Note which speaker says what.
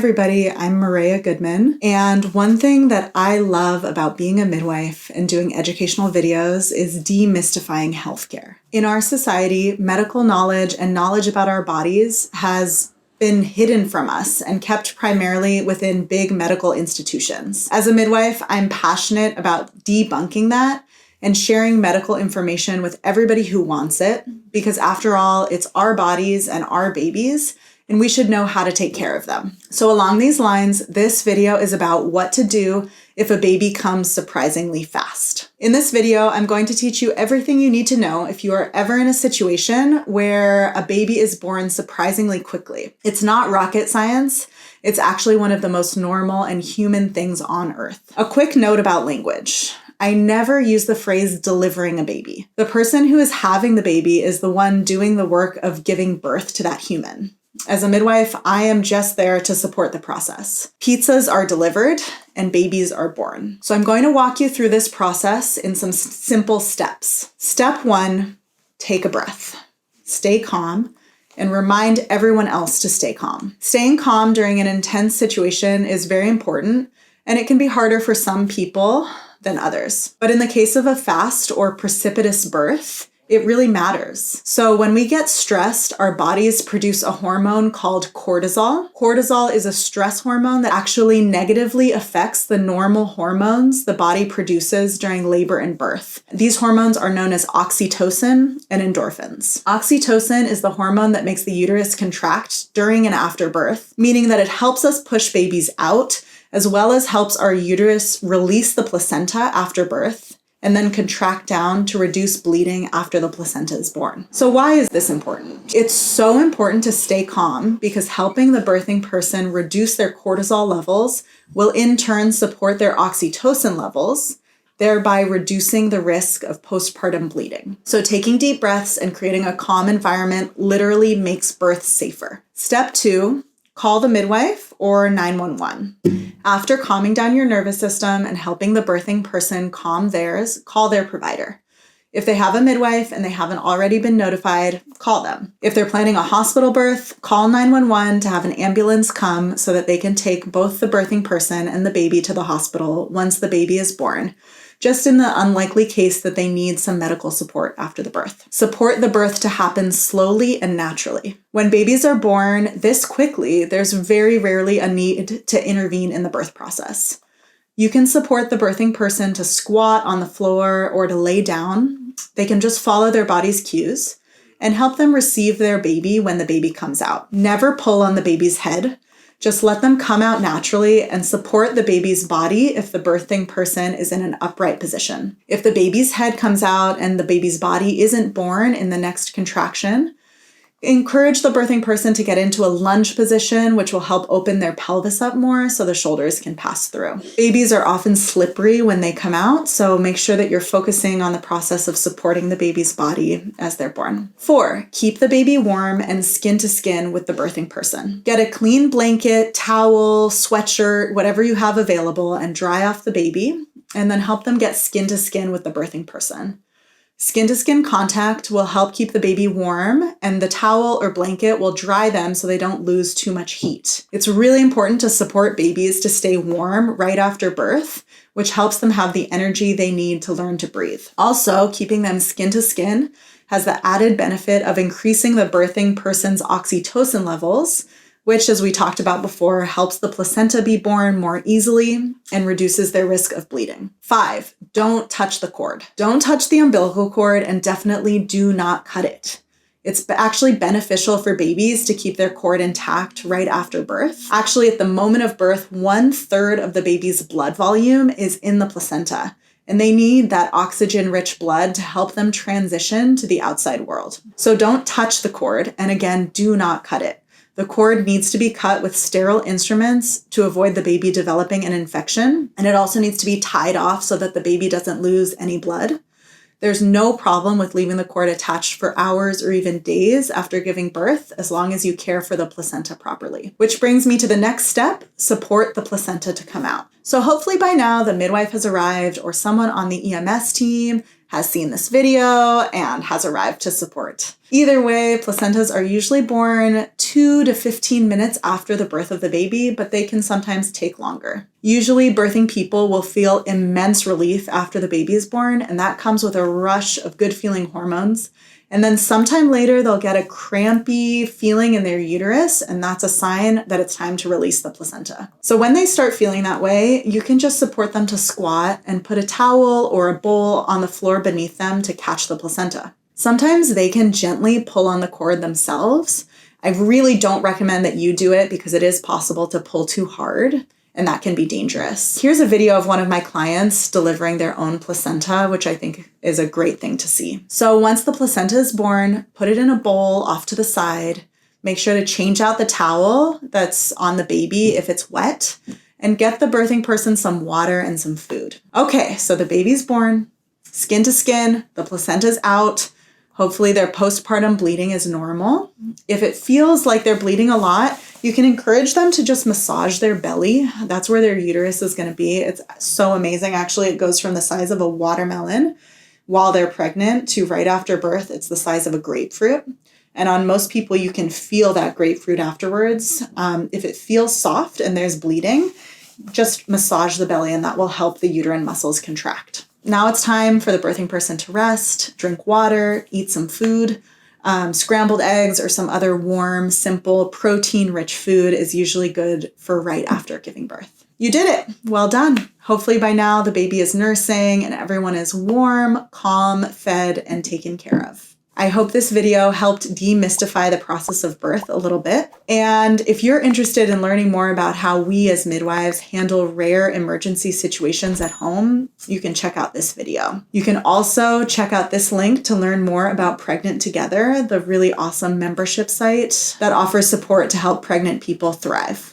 Speaker 1: everybody, I'm Maria Goodman, and one thing that I love about being a midwife and doing educational videos is demystifying healthcare. In our society, medical knowledge and knowledge about our bodies has been hidden from us and kept primarily within big medical institutions. As a midwife, I'm passionate about debunking that and sharing medical information with everybody who wants it, because after all, it's our bodies and our babies, and we should know how to take care of them. So along these lines, this video is about what to do if a baby comes surprisingly fast. In this video, I'm going to teach you everything you need to know if you are ever in a situation where a baby is born surprisingly quickly. It's not rocket science. It's actually one of the most normal and human things on earth. A quick note about language. I never use the phrase delivering a baby. The person who is having the baby is the one doing the work of giving birth to that human. As a midwife, I am just there to support the process. Pizzas are delivered and babies are born. So I'm going to walk you through this process in some simple steps. Step 1, take a breath. Stay calm and remind everyone else to stay calm. Staying calm during an intense situation is very important, and it can be harder for some people than others. But in the case of a fast or precipitous birth, it really matters. So when we get stressed, our bodies produce a hormone called cortisol. Cortisol is a stress hormone that actually negatively affects the normal hormones the body produces during labor and birth. These hormones are known as oxytocin and endorphins. Oxytocin is the hormone that makes the uterus contract during and after birth, meaning that it helps us push babies out, as well as helps our uterus release the placenta after birth, and then contract down to reduce bleeding after the placenta is born. So why is this important? It's so important to stay calm because helping the birthing person reduce their cortisol levels will in turn support their oxytocin levels, thereby reducing the risk of postpartum bleeding. So taking deep breaths and creating a calm environment literally makes birth safer. Step 2, call the midwife or 911. After calming down your nervous system and helping the birthing person calm theirs, call their provider. If they have a midwife and they haven't already been notified, call them. If they're planning a hospital birth, call 911 to have an ambulance come so that they can take both the birthing person and the baby to the hospital once the baby is born, just in the unlikely case that they need some medical support after the birth. Support the birth to happen slowly and naturally. When babies are born this quickly, there's very rarely a need to intervene in the birth process. You can support the birthing person to squat on the floor or to lay down. They can just follow their body's cues and help them receive their baby when the baby comes out. Never pull on the baby's head. Just let them come out naturally and support the baby's body if the birthing person is in an upright position. If the baby's head comes out and the baby's body isn't born in the next contraction, encourage the birthing person to get into a lunge position, which will help open their pelvis up more so the shoulders can pass through. Babies are often slippery when they come out, so make sure that you're focusing on the process of supporting the baby's body as they're born. 4, keep the baby warm and skin to skin with the birthing person. Get a clean blanket, towel, sweatshirt, whatever you have available, and dry off the baby, and then help them get skin to skin with the birthing person. Skin-to-skin contact will help keep the baby warm, and the towel or blanket will dry them so they don't lose too much heat. It's really important to support babies to stay warm right after birth, which helps them have the energy they need to learn to breathe. Also, keeping them skin-to-skin has the added benefit of increasing the birthing person's oxytocin levels, which, as we talked about before, helps the placenta be born more easily and reduces their risk of bleeding. 5, don't touch the cord. Don't touch the umbilical cord, and definitely do not cut it. It's actually beneficial for babies to keep their cord intact right after birth. Actually, at the moment of birth, 1/3 of the baby's blood volume is in the placenta, and they need that oxygen-rich blood to help them transition to the outside world. So don't touch the cord, and again, do not cut it. The cord needs to be cut with sterile instruments to avoid the baby developing an infection, and it also needs to be tied off so that the baby doesn't lose any blood. There's no problem with leaving the cord attached for hours or even days after giving birth, as long as you care for the placenta properly. Which brings me to the next step, support the placenta to come out. So hopefully by now the midwife has arrived or someone on the EMS team has seen this video and has arrived to support. Either way, placentas are usually born 2 to 15 minutes after the birth of the baby, but they can sometimes take longer. Usually, birthing people will feel immense relief after the baby is born, and that comes with a rush of good-feeling hormones. And then sometime later, they'll get a crampy feeling in their uterus, and that's a sign that it's time to release the placenta. So when they start feeling that way, you can just support them to squat and put a towel or a bowl on the floor beneath them to catch the placenta. Sometimes they can gently pull on the cord themselves. I really don't recommend that you do it because it is possible to pull too hard, and that can be dangerous. Here's a video of one of my clients delivering their own placenta, which I think is a great thing to see. So once the placenta is born, put it in a bowl off to the side. Make sure to change out the towel that's on the baby if it's wet, and get the birthing person some water and some food. Okay, so the baby's born, skin to skin, the placenta's out. Hopefully their postpartum bleeding is normal. If it feels like they're bleeding a lot, you can encourage them to just massage their belly. That's where their uterus is going to be. It's so amazing. Actually, it goes from the size of a watermelon while they're pregnant to right after birth, it's the size of a grapefruit. And on most people, you can feel that grapefruit afterwards. If it feels soft and there's bleeding, just massage the belly and that will help the uterine muscles contract. Now it's time for the birthing person to rest, drink water, eat some food. Scrambled eggs or some other warm, simple, protein-rich food is usually good for right after giving birth. You did it. Well done. Hopefully by now the baby is nursing and everyone is warm, calm, fed, and taken care of. I hope this video helped demystify the process of birth a little bit. And if you're interested in learning more about how we as midwives handle rare emergency situations at home, you can check out this video. You can also check out this link to learn more about PregnantTogether, the really awesome membership site that offers support to help pregnant people thrive.